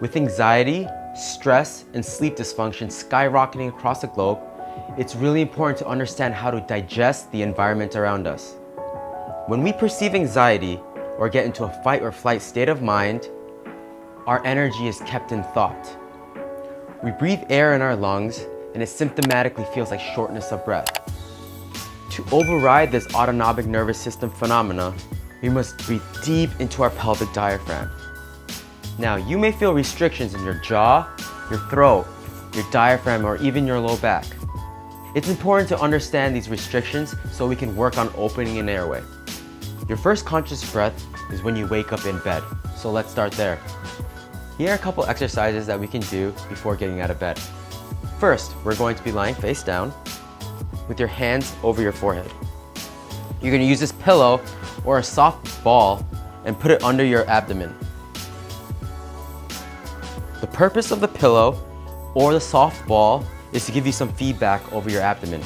With anxiety, stress, and sleep dysfunction skyrocketing across the globe, it's really important to understand how to digest the environment around us. When we perceive anxiety or get into a fight or flight state of mind, our energy is kept in thought. We breathe air in our lungs and it symptomatically feels like shortness of breath. To override this autonomic nervous system phenomena, we must breathe deep into our pelvic diaphragm. Now, you may feel restrictions in your jaw, your throat, your diaphragm, or even your low back. It's important to understand these restrictions so we can work on opening an airway. Your first conscious breath is when you wake up in bed, so let's start there. Here are a couple exercises that we can do before getting out of bed. First, we're going to be lying face down with your hands over your forehead. You're going to use this pillow or a soft ball and put it under your abdomen. The purpose of the pillow or the soft ball is to give you some feedback over your abdomen.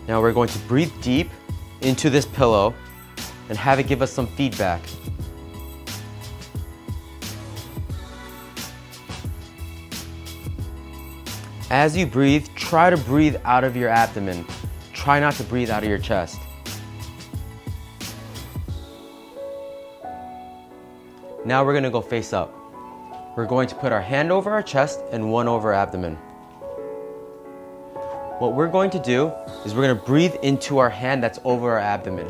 Now we're going to breathe deep into this pillow and have it give us some feedback. As you breathe, try to breathe out of your abdomen. Try not to breathe out of your chest. Now we're going to go face up. We're going to put our hand over our chest and one over our abdomen. What we're going to do is we're going to breathe into our hand that's over our abdomen.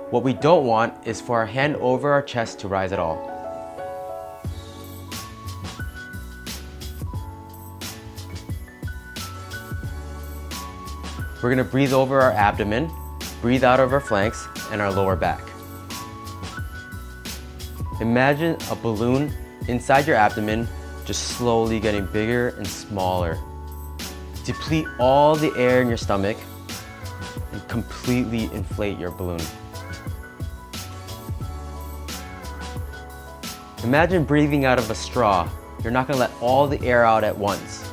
What we don't want is for our hand over our chest to rise at all. We're going to breathe over our abdomen, breathe out of our flanks and our lower back. Imagine a balloon inside your abdomen just slowly getting bigger and smaller. Deplete all the air in your stomach and completely inflate your balloon. Imagine breathing out of a straw. You're not going to let all the air out at once.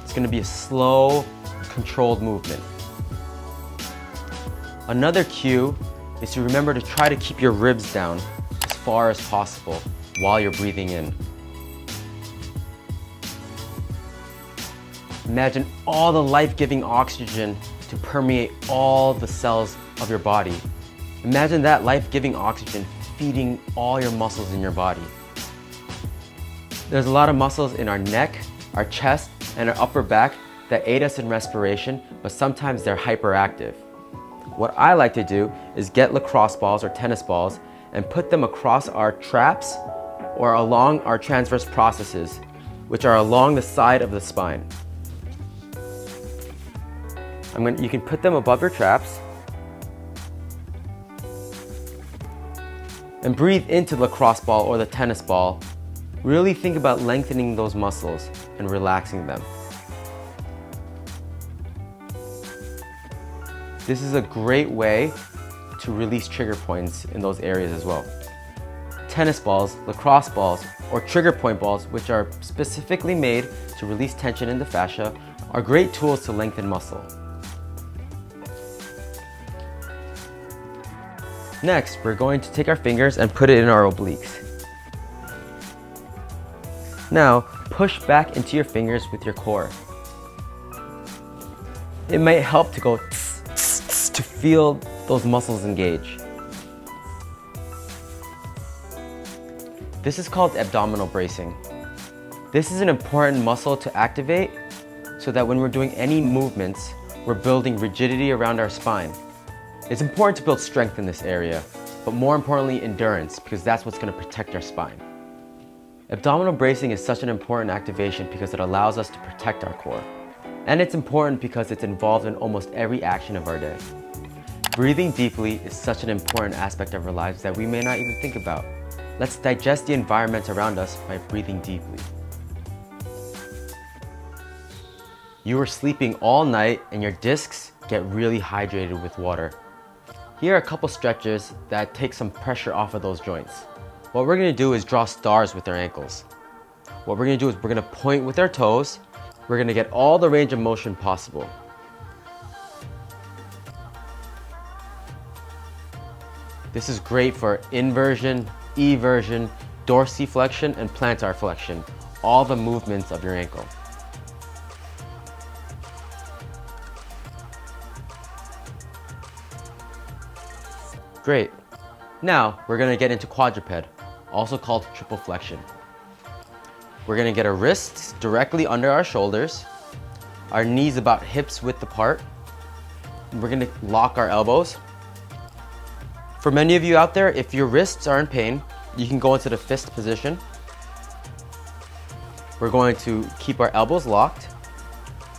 It's going to be a slow, controlled movement. Another cue is to remember to try to keep your ribs down as far as possible while you're breathing in. Imagine all the life-giving oxygen to permeate all the cells of your body. Imagine that life-giving oxygen feeding all your muscles in your body. There's a lot of muscles in our neck, our chest, and our upper back that aid us in respiration, but sometimes they're hyperactive. What I like to do is get lacrosse balls or tennis balls and put them across our traps or along our transverse processes, which are along the side of the spine. You can put them above your traps and breathe into the lacrosse ball or the tennis ball. Really think about lengthening those muscles and relaxing them. This is a great way to release trigger points in those areas as well. Tennis balls, lacrosse balls, or trigger point balls, which are specifically made to release tension in the fascia, are great tools to lengthen muscle. Next, we're going to take our fingers and put it in our obliques. Now, push back into your fingers with your core. It might help to go tss, tss, tss, to feel those muscles engage. This is called abdominal bracing. This is an important muscle to activate so that when we're doing any movements, we're building rigidity around our spine. It's important to build strength in this area, but more importantly, endurance, because that's what's going to protect our spine. Abdominal bracing is such an important activation because it allows us to protect our core. And it's important because it's involved in almost every action of our day. Breathing deeply is such an important aspect of our lives that we may not even think about. Let's digest the environment around us by breathing deeply. You are sleeping all night and your discs get really hydrated with water. Here are a couple stretches that take some pressure off of those joints. What we're going to do is draw stars with our ankles. What we're going to do is we're going to point with our toes. We're going to get all the range of motion possible. This is great for inversion, eversion, dorsiflexion, and plantar flexion, all the movements of your ankle. Great. Now we're gonna get into quadruped, also called triple flexion. We're gonna get our wrists directly under our shoulders, our knees about hips width apart. We're gonna lock our elbows. For many of you out there, if your wrists are in pain, you can go into the fist position. We're going to keep our elbows locked,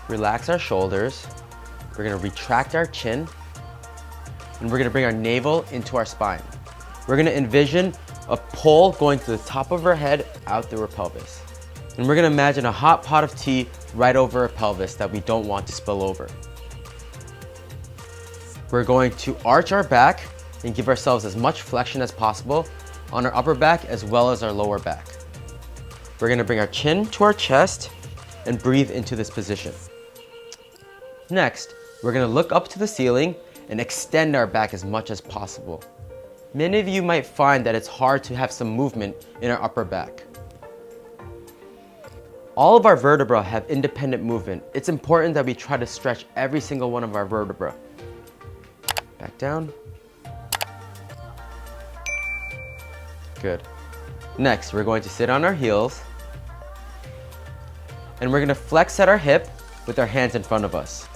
relax our shoulders. We're gonna retract our chin, and we're gonna bring our navel into our spine. We're gonna envision a pole going to the top of our head out through our pelvis. And we're gonna imagine a hot pot of tea right over our pelvis that we don't want to spill over. We're going to arch our back and give ourselves as much flexion as possible on our upper back as well as our lower back. We're gonna bring our chin to our chest and breathe into this position. Next, we're gonna look up to the ceiling and extend our back as much as possible. Many of you might find that it's hard to have some movement in our upper back. All of our vertebrae have independent movement. It's important that we try to stretch every single one of our vertebrae. Back down. Good. Next, we're going to sit on our heels, and we're going to flex at our hip with our hands in front of us.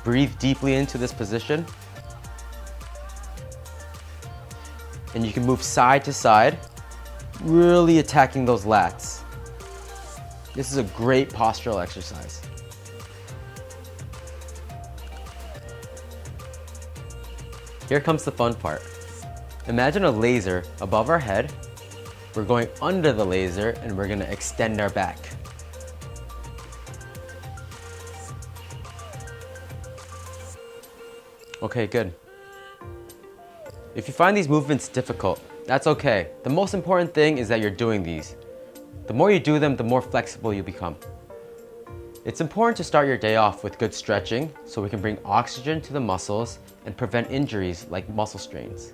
Breathe deeply into this position. And you can move side to side, really attacking those lats. This is a great postural exercise. Here comes the fun part. Imagine a laser above our head. We're going under the laser and we're gonna extend our back. Okay, good. If you find these movements difficult, that's okay. The most important thing is that you're doing these. The more you do them, the more flexible you become. It's important to start your day off with good stretching so we can bring oxygen to the muscles and prevent injuries like muscle strains.